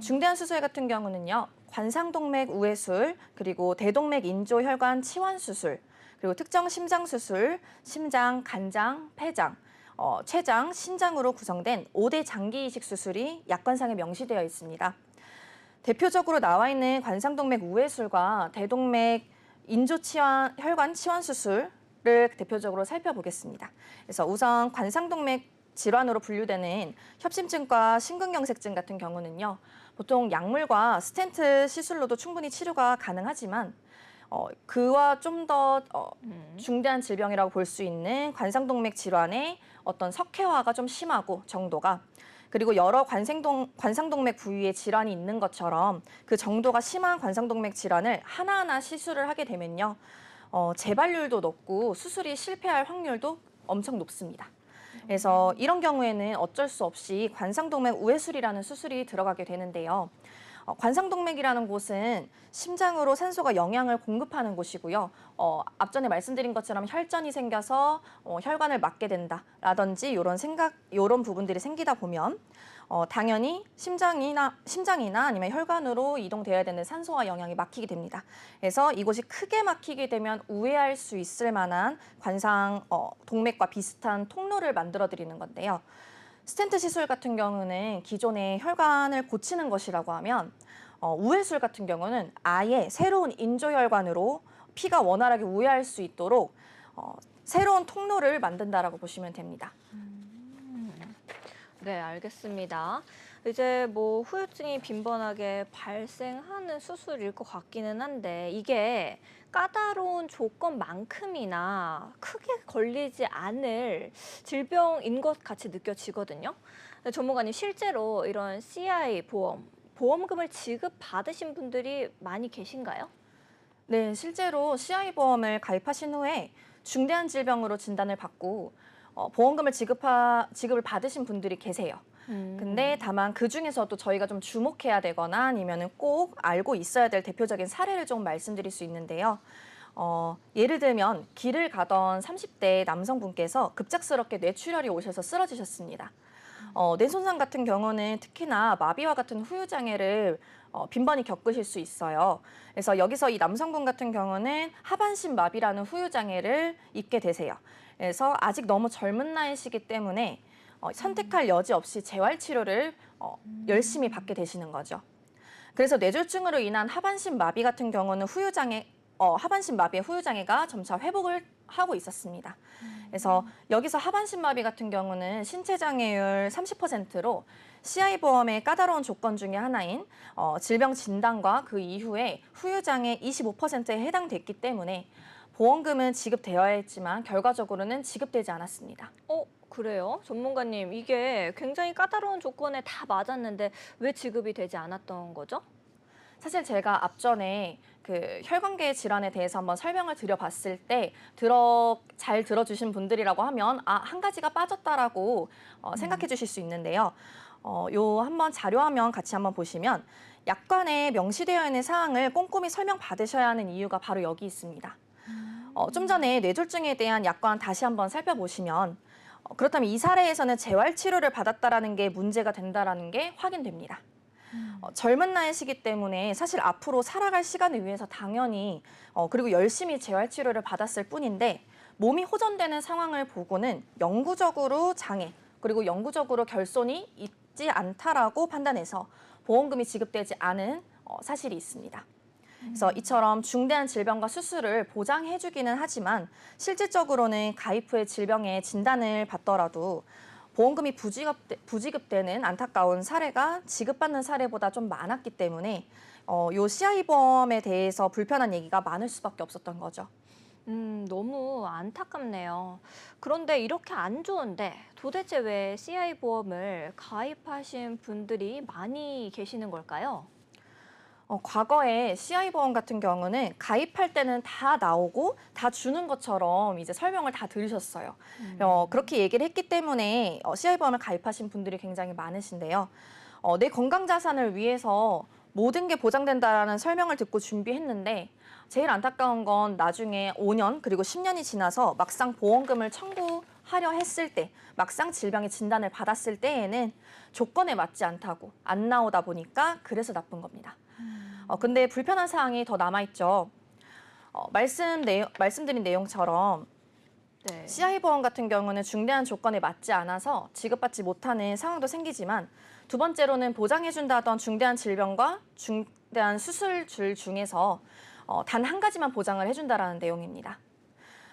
중대한 수술 같은 경우는요. 관상동맥 우회술, 그리고 대동맥 인조혈관 치환 수술, 그리고 특정 심장 수술, 심장, 간장, 폐장, 췌장, 신장으로 구성된 5대 장기 이식 수술이 약관상에 명시되어 있습니다. 대표적으로 나와 있는 관상동맥 우회술과 대동맥 인조치환 혈관 치환 수술을 대표적으로 살펴보겠습니다. 그래서 우선 관상동맥 질환으로 분류되는 협심증과 심근경색증 같은 경우는요. 보통 약물과 스텐트 시술로도 충분히 치료가 가능하지만 그와 좀 더 중대한 질병이라고 볼 수 있는 관상동맥 질환의 어떤 석회화가 좀 심하고 정도가 그리고 여러 관상동맥 부위에 질환이 있는 것처럼 그 정도가 심한 관상동맥 질환을 하나하나 시술을 하게 되면요. 재발률도 높고 수술이 실패할 확률도 엄청 높습니다. 그래서 이런 경우에는 어쩔 수 없이 관상동맥 우회술이라는 수술이 들어가게 되는데요. 관상동맥이라는 곳은 심장으로 산소가 영양을 공급하는 곳이고요. 앞전에 말씀드린 것처럼 혈전이 생겨서 혈관을 막게 된다라든지 이런 부분들이 생기다 보면 당연히 심장이나 아니면 혈관으로 이동돼야 되는 산소와 영양이 막히게 됩니다. 그래서 이곳이 크게 막히게 되면 우회할 수 있을 만한 관상 동맥과 비슷한 통로를 만들어 드리는 건데요. 스텐트 시술 같은 경우는 기존의 혈관을 고치는 것이라고 하면 우회술 같은 경우는 아예 새로운 인조혈관으로 피가 원활하게 우회할 수 있도록 새로운 통로를 만든다라고 보시면 됩니다. 네, 알겠습니다. 이제 뭐 후유증이 빈번하게 발생하는 수술일 것 같기는 한데 이게 까다로운 조건만큼이나 크게 걸리지 않을 질병인 것 같이 느껴지거든요. 근데 전문가님 실제로 이런 CI 보험금을 지급받으신 분들이 많이 계신가요? 네, 실제로 CI 보험을 가입하신 후에 중대한 질병으로 진단을 받고 보험금을 지급을 받으신 분들이 계세요. 근데 다만 그 중에서도 저희가 좀 주목해야 되거나 아니면은 꼭 알고 있어야 될 대표적인 사례를 좀 말씀드릴 수 있는데요. 예를 들면 길을 가던 30대 남성분께서 급작스럽게 뇌출혈이 오셔서 쓰러지셨습니다. 뇌 손상 같은 경우는 특히나 마비와 같은 후유 장애를 빈번히 겪으실 수 있어요. 그래서 여기서 이 남성분 같은 경우는 하반신 마비라는 후유 장애를 입게 되세요. 그래서 아직 너무 젊은 나이시기 때문에 선택할 여지 없이 재활 치료를 열심히 받게 되시는 거죠. 그래서 뇌졸중으로 인한 하반신 마비 같은 경우는 하반신 마비의 후유 장애가 점차 회복을 하고 있었습니다. 그래서 여기서 하반신 마비 같은 경우는 신체 장애율 30%로 CI 보험의 까다로운 조건 중에 하나인 질병 진단과 그 이후에 후유 장애 25%에 해당됐기 때문에 보험금은 지급되어야 했지만 결과적으로는 지급되지 않았습니다. 그래요? 전문가님, 이게 굉장히 까다로운 조건에 다 맞았는데 왜 지급이 되지 않았던 거죠? 사실 제가 앞전에 그 혈관계 질환에 대해서 한번 설명을 드려봤을 때 잘 들어주신 분들이라고 하면 한 가지가 빠졌다라고 생각해 주실 수 있는데요. 요 한번 자료화면 같이 한번 보시면 약관에 명시되어 있는 사항을 꼼꼼히 설명받으셔야 하는 이유가 바로 여기 있습니다. 좀 전에 뇌졸중에 대한 약관 다시 한번 살펴보시면 그렇다면 이 사례에서는 재활 치료를 받았다라는 게 문제가 된다라는 게 확인됩니다. 젊은 나이시기 때문에 사실 앞으로 살아갈 시간을 위해서 당연히 그리고 열심히 재활 치료를 받았을 뿐인데 몸이 호전되는 상황을 보고는 영구적으로 장애 그리고 영구적으로 결손이 있지 않다라고 판단해서 보험금이 지급되지 않은 사실이 있습니다. 그래서 이처럼 중대한 질병과 수술을 보장해주기는 하지만 실질적으로는 가입 후에 질병의 진단을 받더라도 보험금이 부지급되는 안타까운 사례가 지급받는 사례보다 좀 많았기 때문에 요 CI 보험에 대해서 불편한 얘기가 많을 수밖에 없었던 거죠. 너무 안타깝네요. 그런데 이렇게 안 좋은데 도대체 왜 CI 보험을 가입하신 분들이 많이 계시는 걸까요? 과거에 CI 보험 같은 경우는 가입할 때는 다 나오고 다 주는 것처럼 이제 설명을 다 들으셨어요. 그렇게 얘기를 했기 때문에 CI 보험을 가입하신 분들이 굉장히 많으신데요. 내 건강 자산을 위해서 모든 게 보장된다라는 설명을 듣고 준비했는데 제일 안타까운 건 나중에 5년 그리고 10년이 지나서 막상 보험금을 청구하려 했을 때 막상 질병의 진단을 받았을 때에는 조건에 맞지 않다고 안 나오다 보니까 그래서 나쁜 겁니다. 근데 불편한 사항이 더 남아있죠. 말씀드린 내용처럼 네. CI 보험 같은 경우는 중대한 조건에 맞지 않아서 지급받지 못하는 상황도 생기지만 두 번째로는 보장해준다던 중대한 질병과 중대한 수술줄 중에서 단 한 가지만 보장을 해준다라는 내용입니다.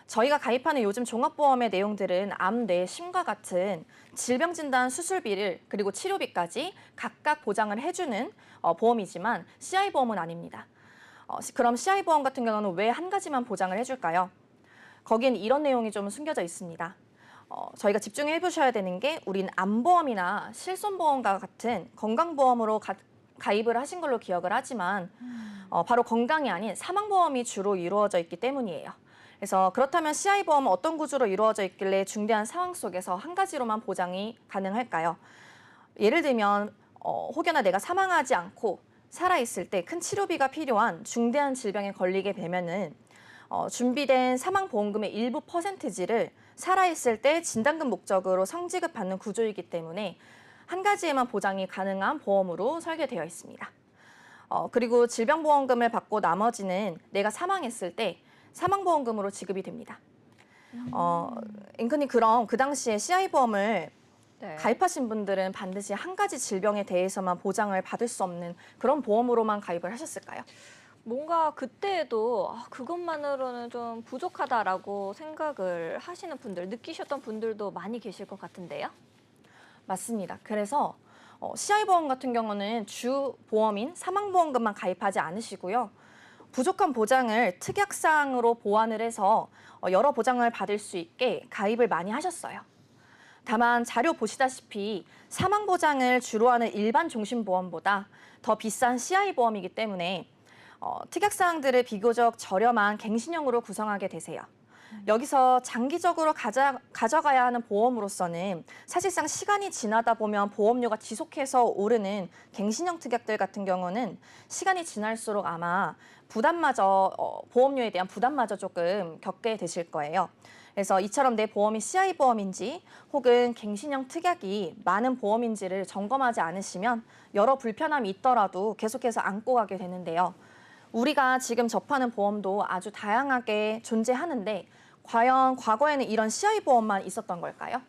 저희가 가입하는 요즘 종합보험의 내용들은 암, 뇌, 심과 같은 질병 진단 수술비를 그리고 치료비까지 각각 보장을 해주는 보험이지만 CI 보험은 아닙니다. 그럼 CI 보험 같은 경우는 왜 한 가지만 보장을 해줄까요? 거기엔 이런 내용이 좀 숨겨져 있습니다. 저희가 집중해 보셔야 되는 게 우린 암보험이나 실손보험과 같은 건강보험으로 가입을 하신 걸로 기억을 하지만 바로 건강이 아닌 사망보험이 주로 이루어져 있기 때문이에요. 그래서 그렇다면 CI 보험은 어떤 구조로 이루어져 있길래 중대한 상황 속에서 한 가지로만 보장이 가능할까요? 예를 들면 혹여나 내가 사망하지 않고 살아있을 때 큰 치료비가 필요한 중대한 질병에 걸리게 되면은 준비된 사망보험금의 일부 퍼센티지를 살아있을 때 진단금 목적으로 성지급받는 구조이기 때문에 한 가지에만 보장이 가능한 보험으로 설계되어 있습니다. 그리고 질병보험금을 받고 나머지는 내가 사망했을 때 사망보험금으로 지급이 됩니다. 앵커님, 그럼 그 당시에 CI 보험을 네. 가입하신 분들은 반드시 한 가지 질병에 대해서만 보장을 받을 수 없는 그런 보험으로만 가입을 하셨을까요? 뭔가 그때에도 그것만으로는 좀 부족하다라고 생각을 하시는 분들, 느끼셨던 분들도 많이 계실 것 같은데요? 맞습니다. 그래서 CI 보험 같은 경우는 주 보험인 사망보험금만 가입하지 않으시고요. 부족한 보장을 특약사항으로 보완을 해서 여러 보장을 받을 수 있게 가입을 많이 하셨어요. 다만 자료 보시다시피 사망보장을 주로 하는 일반 종신보험보다 더 비싼 CI 보험이기 때문에 특약사항들을 비교적 저렴한 갱신형으로 구성하게 되세요. 여기서 장기적으로 가져가야 하는 보험으로서는 사실상 시간이 지나다 보면 보험료가 지속해서 오르는 갱신형 특약들 같은 경우는 시간이 지날수록 아마 부담마저 보험료에 대한 부담마저 조금 겪게 되실 거예요. 그래서 이처럼 내 보험이 CI 보험인지 혹은 갱신형 특약이 많은 보험인지를 점검하지 않으시면 여러 불편함이 있더라도 계속해서 안고 가게 되는데요. 우리가 지금 접하는 보험도 아주 다양하게 존재하는데 과연 과거에는 이런 CI 보험만 있었던 걸까요?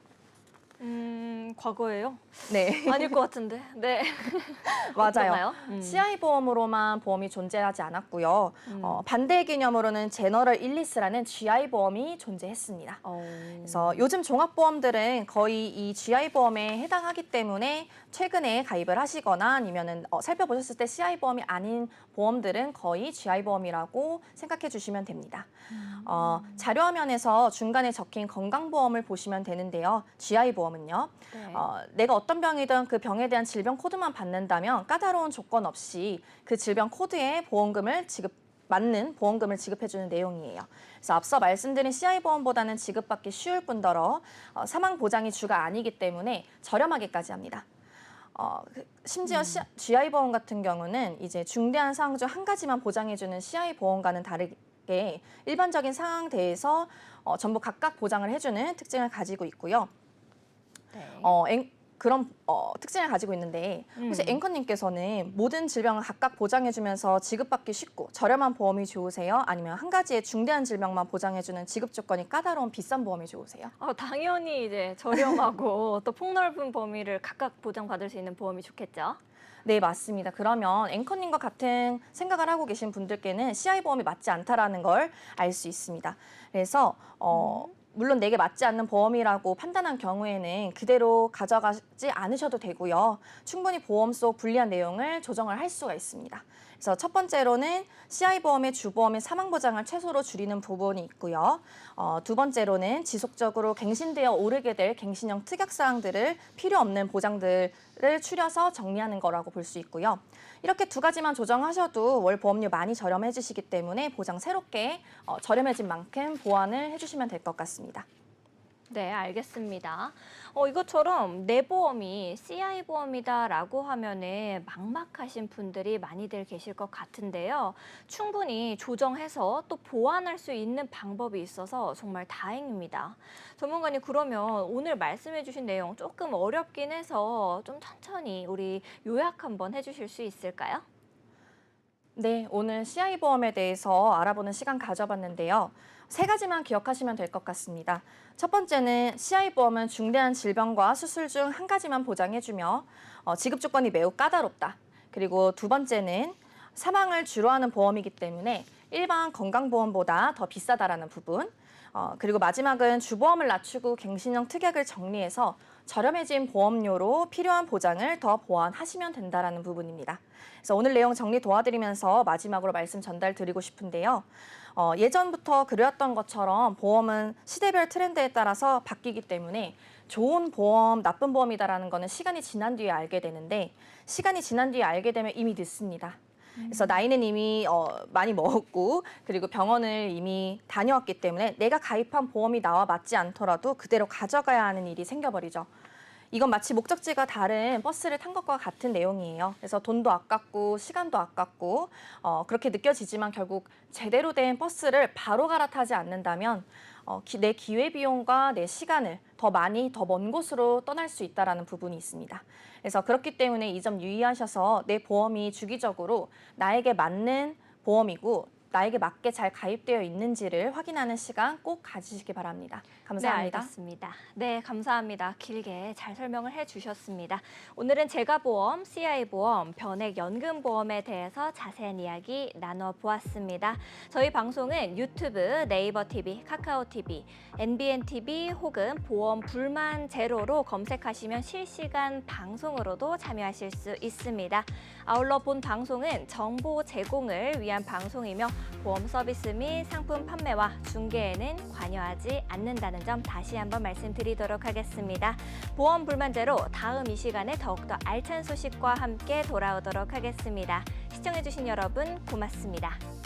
과거예요? 네, 아닐 것 같은데. 네. 맞아요. 어떤가요? CI 보험으로만 보험이 존재하지 않았고요. 반대 개념으로는 제너럴 일리스라는 GI 보험이 존재했습니다. 그래서 요즘 종합보험들은 거의 이 GI 보험에 해당하기 때문에 최근에 가입을 하시거나 아니면은 살펴보셨을 때 CI 보험이 아닌 보험들은 거의 GI 보험이라고 생각해 주시면 됩니다. 자료화면에서 중간에 적힌 건강보험을 보시면 되는데요. GI 보험은요. 네. 내가 어떤 병이든 그 병에 대한 질병 코드만 받는다면 까다로운 조건 없이 그 질병 코드에 맞는 보험금을 지급해주는 내용이에요. 그래서 앞서 말씀드린 CI 보험보다는 지급받기 쉬울 뿐더러 사망 보장이 주가 아니기 때문에 저렴하게까지 합니다. 심지어 GI 보험 같은 경우는 이제 중대한 사항 중 한 가지만 보장해주는 CI 보험과는 다르게 일반적인 상황대에서 전부 각각 보장을 해주는 특징을 가지고 있고요. 네. 그런 특징을 가지고 있는데 혹시 앵커님께서는 모든 질병을 각각 보장해주면서 지급받기 쉽고 저렴한 보험이 좋으세요? 아니면 한 가지의 중대한 질병만 보장해주는 지급 조건이 까다로운 비싼 보험이 좋으세요? 당연히 이제 저렴하고 또 폭넓은 범위를 각각 보장받을 수 있는 보험이 좋겠죠. 네, 맞습니다. 그러면 앵커님과 같은 생각을 하고 계신 분들께는 CI 보험이 맞지 않다라는 걸 알 수 있습니다. 그래서 물론 내게 맞지 않는 보험이라고 판단한 경우에는 그대로 가져가지 않으셔도 되고요. 충분히 보험 속 불리한 내용을 조정을 할 수가 있습니다. 그래서 첫 번째로는 CI 보험의 주보험의 사망 보장을 최소로 줄이는 부분이 있고요. 두 번째로는 지속적으로 갱신되어 오르게 될 갱신형 특약 사항들을 필요 없는 보장들을 추려서 정리하는 거라고 볼 수 있고요. 이렇게 두 가지만 조정하셔도 월 보험료 많이 저렴해지시기 때문에 보장 새롭게 저렴해진 만큼 보완을 해주시면 될 것 같습니다. 네, 알겠습니다. 이것처럼 내 보험이 CI 보험이다라고 하면은 막막하신 분들이 많이들 계실 것 같은데요. 충분히 조정해서 또 보완할 수 있는 방법이 있어서 정말 다행입니다. 전문가님, 그러면 오늘 말씀해주신 내용 조금 어렵긴 해서 좀 천천히 우리 요약 한번 해주실 수 있을까요? 네, 오늘 CI 보험에 대해서 알아보는 시간 가져봤는데요. 세 가지만 기억하시면 될 것 같습니다. 첫 번째는 CI 보험은 중대한 질병과 수술 중 한 가지만 보장해주며 지급 조건이 매우 까다롭다. 그리고 두 번째는 사망을 주로 하는 보험이기 때문에 일반 건강보험보다 더 비싸다라는 부분. 그리고 마지막은 주보험을 낮추고 갱신형 특약을 정리해서 저렴해진 보험료로 필요한 보장을 더 보완하시면 된다라는 부분입니다. 그래서 오늘 내용 정리 도와드리면서 마지막으로 말씀 전달드리고 싶은데요. 예전부터 그래왔던 것처럼 보험은 시대별 트렌드에 따라서 바뀌기 때문에 좋은 보험, 나쁜 보험이다라는 거는 시간이 지난 뒤에 알게 되는데 시간이 지난 뒤에 알게 되면 이미 늦습니다. 그래서 나이는 이미 많이 먹었고 그리고 병원을 이미 다녀왔기 때문에 내가 가입한 보험이 나와 맞지 않더라도 그대로 가져가야 하는 일이 생겨버리죠. 이건 마치 목적지가 다른 버스를 탄 것과 같은 내용이에요. 그래서 돈도 아깝고 시간도 아깝고 그렇게 느껴지지만 결국 제대로 된 버스를 바로 갈아타지 않는다면 내 기회비용과 내 시간을 더 많이 더 먼 곳으로 떠날 수 있다는 부분이 있습니다. 그래서 그렇기 때문에 이 점 유의하셔서 내 보험이 주기적으로 나에게 맞는 보험이고 나에게 맞게 잘 가입되어 있는지를 확인하는 시간 꼭 가지시기 바랍니다. 감사합니다. 네, 알겠습니다. 네, 감사합니다. 길게 잘 설명을 해주셨습니다. 오늘은 제가보험, CI보험, 변액연금보험에 대해서 자세한 이야기 나눠보았습니다. 저희 방송은 유튜브, 네이버 TV, 카카오 TV, NBN TV 혹은 보험 불만 제로로 검색하시면 실시간 방송으로도 참여하실 수 있습니다. 아울러 본 방송은 정보 제공을 위한 방송이며 보험 서비스 및 상품 판매와 중개에는 관여하지 않는다는 점 다시 한번 말씀드리도록 하겠습니다. 보험 불만제로 다음 이 시간에 더욱더 알찬 소식과 함께 돌아오도록 하겠습니다. 시청해주신 여러분 고맙습니다.